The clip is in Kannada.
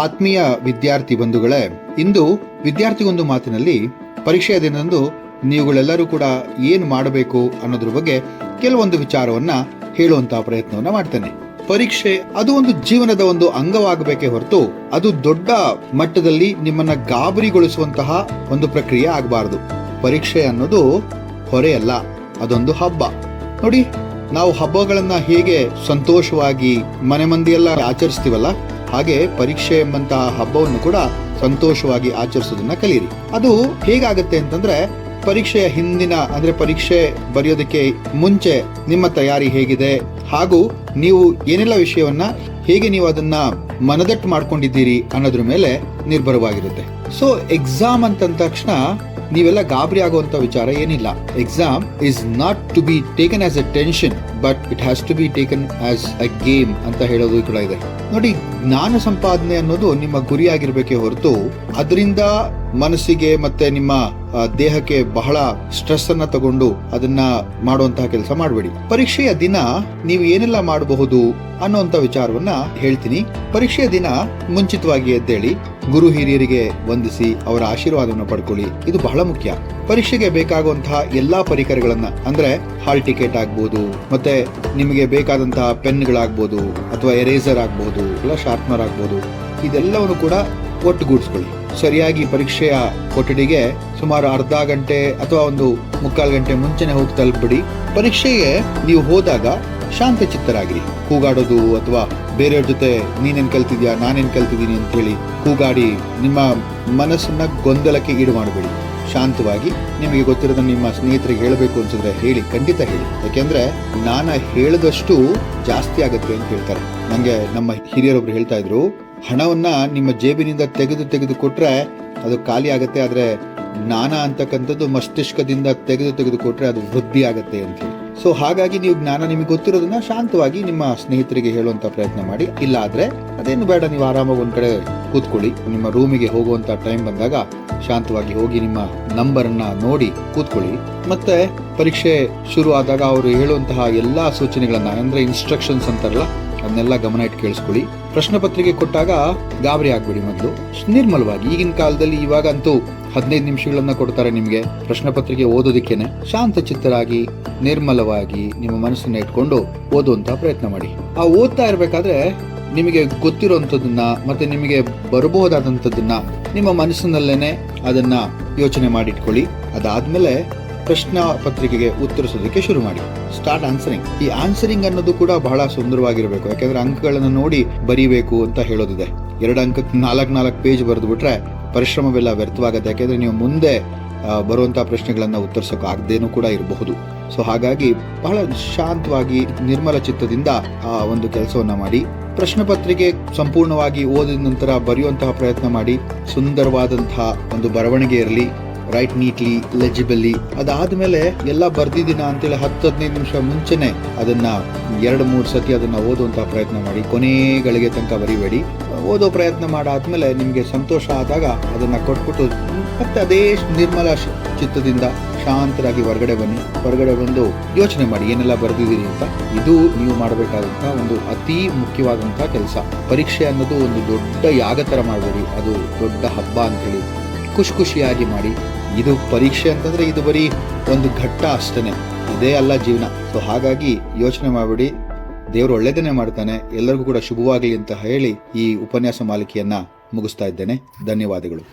ಆತ್ಮೀಯ ವಿದ್ಯಾರ್ಥಿ ಬಂಧುಗಳೇ, ಇಂದು ವಿದ್ಯಾರ್ಥಿಗೊಂದು ಮಾತಿನಲ್ಲಿ ಪರೀಕ್ಷೆಯ ದಿನದಂದು ನೀವುಗಳೆಲ್ಲರೂ ಕೂಡ ಏನು ಮಾಡಬೇಕು ಅನ್ನೋದ್ರ ಬಗ್ಗೆ ಕೆಲವೊಂದು ವಿಚಾರವನ್ನ ಹೇಳುವಂತಹ ಪ್ರಯತ್ನವನ್ನ ಮಾಡ್ತೇನೆ. ಪರೀಕ್ಷೆ ಅದು ಒಂದು ಜೀವನದ ಒಂದು ಅಂಗವಾಗಬೇಕೇ ಹೊರತು ಅದು ದೊಡ್ಡ ಮಟ್ಟದಲ್ಲಿ ನಿಮ್ಮನ್ನ ಗಾಬರಿಗೊಳಿಸುವಂತಹ ಒಂದು ಪ್ರಕ್ರಿಯೆ ಆಗಬಾರದು. ಪರೀಕ್ಷೆ ಅನ್ನೋದು ಹೊರೆಯಲ್ಲ, ಅದೊಂದು ಹಬ್ಬ. ನೋಡಿ, ನಾವು ಹಬ್ಬಗಳನ್ನ ಹೇಗೆ ಸಂತೋಷವಾಗಿ ಮನೆ ಮಂದಿಯೆಲ್ಲ ಆಚರಿಸ್ತೀವಲ್ಲ, ಹಾಗೆ ಪರೀಕ್ಷೆ ಎಂಬಂತಹ ಹಬ್ಬವನ್ನು ಕೂಡ ಸಂತೋಷವಾಗಿ ಆಚರಿಸೋದನ್ನ ಕಲೀರಿ. ಅದು ಹೇಗಾಗತ್ತೆ ಅಂತಂದ್ರೆ, ಪರೀಕ್ಷೆಯ ಹಿಂದಿನ ಅಂದ್ರೆ ಪರೀಕ್ಷೆ ಬರೆಯೋದಕ್ಕೆ ಮುಂಚೆ ನಿಮ್ಮ ತಯಾರಿ ಹೇಗಿದೆ, ಹಾಗೂ ನೀವು ಏನೆಲ್ಲ ವಿಷಯವನ್ನ ಹೇಗೆ ನೀವು ಅದನ್ನ ಮನದಟ್ಟು ಮಾಡ್ಕೊಂಡಿದ್ದೀರಿ ಅನ್ನೋದ್ರ ಮೇಲೆ ನಿರ್ಭರವಾಗಿರುತ್ತೆ. ಸೊ ಎಕ್ಸಾಮ್ ಅಂತ ತಕ್ಷಣ ನೀವೆಲ್ಲ ಗಾಬರಿ ಆಗುವಂತ ವಿಚಾರ ಏನಿಲ್ಲ. Exam is not to be taken as a tension, but it has to be taken as a game ಅಂತ ಹೇಳೋದು ಕೂಡ ಇದೆ. ನೋಡಿ, ಜ್ಞಾನ ಸಂಪಾದನೆ ಅನ್ನೋದು ನಿಮ್ಮ ಗುರಿಯಾಗಿರ್ಬೇಕೇ ಹೊರತು ಅದರಿಂದ ಮನಸ್ಸಿಗೆ ಮತ್ತೆ ನಿಮ್ಮ ದೇಹಕ್ಕೆ ಬಹಳ ಸ್ಟ್ರೆಸ್ ಅನ್ನ ತಗೊಂಡು ಅದನ್ನ ಮಾಡುವಂತಹ ಕೆಲಸ ಮಾಡಬೇಡಿ. ಪರೀಕ್ಷೆಯ ದಿನ ನೀವು ಏನೆಲ್ಲ ಮಾಡಬಹುದು ಅನ್ನುವಂತ ವಿಚಾರವನ್ನ ಹೇಳ್ತೀನಿ. ಪರೀಕ್ಷೆಯ ದಿನ ಮುಂಚಿತವಾಗಿ ಎದ್ದೇಳಿ, ಗುರು ಹಿರಿಯರಿಗೆ ವಂದಿಸಿ ಅವರ ಆಶೀರ್ವಾದವನ್ನು ಪಡ್ಕೊಳ್ಳಿ. ಇದು ಬಹಳ ಮುಖ್ಯ. ಪರೀಕ್ಷೆಗೆ ಬೇಕಾಗುವಂತಹ ಎಲ್ಲಾ ಪರಿಕರಗಳನ್ನ ಅಂದ್ರೆ ಹಾಲ್ ಟಿಕೆಟ್ ಆಗ್ಬಹುದು, ಮತ್ತೆ ನಿಮಗೆ ಬೇಕಾದಂತಹ ಪೆನ್ಗಳಾಗ್ಬೋದು, ಅಥವಾ ಎರೇಸರ್ ಆಗ್ಬಹುದು, ಇಲ್ಲ ಶಾರ್ಪ್ನರ್ ಆಗ್ಬಹುದು, ಇದೆಲ್ಲವನ್ನು ಕೂಡ ಒಟ್ಟುಗೂಡಿಸ್ಕೊಳ್ಳಿ. ಸರಿಯಾಗಿ ಪರೀಕ್ಷೆಯ ಕೊಠಡಿಗೆ ಸುಮಾರು ಅರ್ಧ ಗಂಟೆ ಅಥವಾ ಒಂದು ಮುಕ್ಕಾಲು ಗಂಟೆ ಮುಂಚೆನೆ ಹೋಗಿ ತಲುಪಿಬಿಡಿ. ಪರೀಕ್ಷೆಗೆ ನೀವು ಹೋದಾಗ ಶಾಂತ ಚಿತ್ತರಾಗಿರಿ. ಕೂಗಾಡೋದು ಅಥವಾ ಬೇರೆಯವ್ರ ಜೊತೆ ನೀನೇನ್ ಕಲ್ತಿದ್ಯಾ ನಾನೇನ್ ಕಲ್ತಿದ್ದೀನಿ ಅಂತ ಹೇಳಿ ಕೂಗಾಡಿ ನಿಮ್ಮ ಮನಸ್ಸನ್ನ ಗೊಂದಲಕ್ಕೆ ಈಡು ಮಾಡಬೇಡಿ. ಶಾಂತವಾಗಿ ನಿಮಗೆ ಗೊತ್ತಿರೋದ ನಿಮ್ಮ ಸ್ನೇಹಿತರಿಗೆ ಹೇಳಬೇಕು ಅನ್ಸಿದ್ರೆ ಹೇಳಿ, ಖಂಡಿತ ಹೇಳಿ. ಯಾಕೆಂದ್ರೆ ನಾನು ಹೇಳಿದಷ್ಟು ಜಾಸ್ತಿ ಆಗತ್ತೆ ಅಂತ ಹೇಳ್ತಾರೆ. ನಂಗೆ ನಮ್ಮ ಹಿರಿಯರೊಬ್ರು ಹೇಳ್ತಾ ಇದ್ರು, ಹಣವನ್ನ ನಿಮ್ಮ ಜೇಬಿನಿಂದ ತೆಗೆದು ಕೊಟ್ರೆ ಅದು ಖಾಲಿ ಆಗತ್ತೆ, ಆದ್ರೆ ಜ್ಞಾನ ಅಂತಕ್ಕಂಥದ್ದು ಮಸ್ತಿಷ್ಕದಿಂದ ತೆಗೆದು ಕೊಟ್ರೆ ಅದು ವೃದ್ಧಿ ಆಗತ್ತೆ ಅಂತ ಹೇಳಿ. ಸೊ ಹಾಗಾಗಿ ನೀವು ಜ್ಞಾನ ನಿಮಗೆ ಗೊತ್ತಿರೋದನ್ನ ಶಾಂತವಾಗಿ ನಿಮ್ಮ ಸ್ನೇಹಿತರಿಗೆ ಹೇಳುವಂತ ಪ್ರಯತ್ನ ಮಾಡಿ. ಇಲ್ಲ ಆದ್ರೆ ಅದೇನು ಬೇಡ, ನೀವು ಆರಾಮಾಗಿ ಒಂದ್ ಕಡೆ ಕೂತ್ಕೊಳ್ಳಿ. ನಿಮ್ಮ ರೂಮಿಗೆ ಹೋಗುವಂತ ಟೈಮ್ ಬಂದಾಗ ಶಾಂತವಾಗಿ ಹೋಗಿ ನಿಮ್ಮ ನಂಬರ್ ಅನ್ನ ನೋಡಿ ಕೂತ್ಕೊಳ್ಳಿ. ಮತ್ತೆ ಪರೀಕ್ಷೆ ಶುರು ಆದಾಗ ಅವರು ಹೇಳುವಂತಹ ಎಲ್ಲಾ ಸೂಚನೆಗಳನ್ನ ಅಂದ್ರೆ ಇನ್ಸ್ಟ್ರಕ್ಷನ್ಸ್ ಅಂತಾರಲ್ಲ, ಅದನ್ನೆಲ್ಲ ಗಮನ ಇಟ್ಟು ಕೇಳಿಸ್ಕೊಳ್ಳಿ. ಪ್ರಶ್ನೆ ಪತ್ರಿಕೆ ಕೊಟ್ಟಾಗ ಗಾಬರಿ ಆಗ್ಬೇಡಿ. ಮೊದಲು ನಿರ್ಮಲವಾಗಿ, ಈಗಿನ ಕಾಲದಲ್ಲಿ ಇವಾಗಂತೂ 15 ನಿಮಿಷಗಳನ್ನ ಕೊಡ್ತಾರೆ ನಿಮ್ಗೆ ಪ್ರಶ್ನೆ ಪತ್ರಿಕೆ ಓದೋದಿಕ್ಕೇನೆ. ಶಾಂತ ಚಿತ್ತರಾಗಿ ನಿರ್ಮಲವಾಗಿ ನಿಮ್ಮ ಮನಸ್ಸನ್ನ ಇಟ್ಕೊಂಡು ಓದುವಂತ ಪ್ರಯತ್ನ ಮಾಡಿ. ಆ ಓದ್ತಾ ಇರ್ಬೇಕಾದ್ರೆ ನಿಮಗೆ ಗೊತ್ತಿರುವಂತದನ್ನ ಮತ್ತೆ ನಿಮಗೆ ಬರಬಹುದಾದಂತದನ್ನ ನಿಮ್ಮ ಮನಸ್ಸಿನಲ್ಲೇನೆ ಅದನ್ನ ಯೋಚನೆ ಮಾಡಿಟ್ಕೊಳ್ಳಿ. ಅದಾದ್ಮೇಲೆ ಪ್ರಶ್ನಾ ಪತ್ರಿಕೆಗೆ ಉತ್ತರಿಸೋದಕ್ಕೆ ಶುರು ಮಾಡಿ. Start answering. ಈ ಆನ್ಸರಿಂಗ್ ಅನ್ನೋದು ಕೂಡ ಬಹಳ ಸುಂದರವಾಗಿರ್ಬೇಕು. ಯಾಕಂದ್ರೆ ಅಂಕಗಳನ್ನ ನೋಡಿ ಬರೀಬೇಕು ಅಂತ ಹೇಳೋದಿದೆ. 2 ಅಂಕಕ್ಕೆ 4 ಪೇಜ್ ಬರೆದು ಬಿಟ್ರೆ ಪರಿಶ್ರಮವೆಲ್ಲ ವ್ಯರ್ಥವಾಗುತ್ತೆ. ಯಾಕೆಂದ್ರೆ ನೀವು ಮುಂದೆ ಬರುವಂತಹ ಪ್ರಶ್ನೆಗಳನ್ನ ಉತ್ತರಿಸೋಕೆ ಆಗದೇನೂ ಕೂಡ ಇರಬಹುದು. ಸೊ ಹಾಗಾಗಿ ಬಹಳ ಶಾಂತವಾಗಿ ನಿರ್ಮಲ ಚಿತ್ತದಿಂದ ಆ ಒಂದು ಕೆಲಸವನ್ನ ಮಾಡಿ. ಪ್ರಶ್ನೆ ಪತ್ರಿಕೆ ಸಂಪೂರ್ಣವಾಗಿ ಓದಿದ ನಂತರ ಬರೆಯುವಂತಹ ಪ್ರಯತ್ನ ಮಾಡಿ. ಸುಂದರವಾದಂತಹ ಒಂದು ಬರವಣಿಗೆ ಇರಲಿ, ರೈಟ್ ನೀಟ್ಲಿ, ಲೆಜಿಬಲಿ. ಅದಾದ್ಮೇಲೆ ಎಲ್ಲ ಬರ್ದಿದ್ದೀನ ಅಂತೇಳಿ 10-15 ನಿಮಿಷ ಮುಂಚೆನೆ ಅದನ್ನ 2-3 ಸತಿ ಅದನ್ನ ಓದುವಂತಹ ಪ್ರಯತ್ನ ಮಾಡಿ. ಕೊನೆ ಗಳಿಗೆ ತನಕ ಬರಿಬೇಡಿ. ಓದೋ ಪ್ರಯತ್ನ ಮಾಡಾದ್ಮೇಲೆ ನಿಮ್ಗೆ ಸಂತೋಷ ಆದಾಗ ಅದನ್ನ ಕೊಟ್ಬಿಟ್ಟು ಮತ್ತೆ ಅದೇ ನಿರ್ಮಲ ಚಿತ್ತದಿಂದ ಶಾಂತರಾಗಿ ಹೊರಗಡೆ ಬನ್ನಿ. ಹೊರಗಡೆ ಬಂದು ಯೋಚನೆ ಮಾಡಿ ಏನೆಲ್ಲ ಬರ್ದಿದ್ದೀರಿ ಅಂತ. ಇದು ನೀವು ಮಾಡಬೇಕಾದಂತಹ ಒಂದು ಅತಿ ಮುಖ್ಯವಾದಂತಹ ಕೆಲಸ. ಪರೀಕ್ಷೆ ಅನ್ನೋದು ಒಂದು ದೊಡ್ಡ ಯಾಗ ತರ ಮಾಡಬೇಡಿ, ಅದು ದೊಡ್ಡ ಹಬ್ಬ ಅಂತ ಹೇಳಿ ಖುಷಿಯಾಗಿ ಮಾಡಿ. ಇದು ಪರೀಕ್ಷೆ ಅಂತಂದ್ರೆ ಇದು ಬರೀ ಒಂದು ಘಟ್ಟ ಅಷ್ಟೇನೆ, ಇದೇ ಅಲ್ಲ ಜೀವನ. ಸೊ ಹಾಗಾಗಿ ಯೋಚನೆ ಮಾಡಬೇಡಿ. ದೇವರು ಒಳ್ಳೆದನ್ನೇ ಮಾಡ್ತಾನೆ. ಎಲ್ಲರಿಗೂ ಕೂಡ ಶುಭವಾಗಲಿ ಅಂತ ಹೇಳಿ ಈ ಉಪನ್ಯಾಸ ಮಾಲಿಕೆಯನ್ನ ಮುಗಿಸ್ತಾ ಇದ್ದೇನೆ. ಧನ್ಯವಾದಗಳು.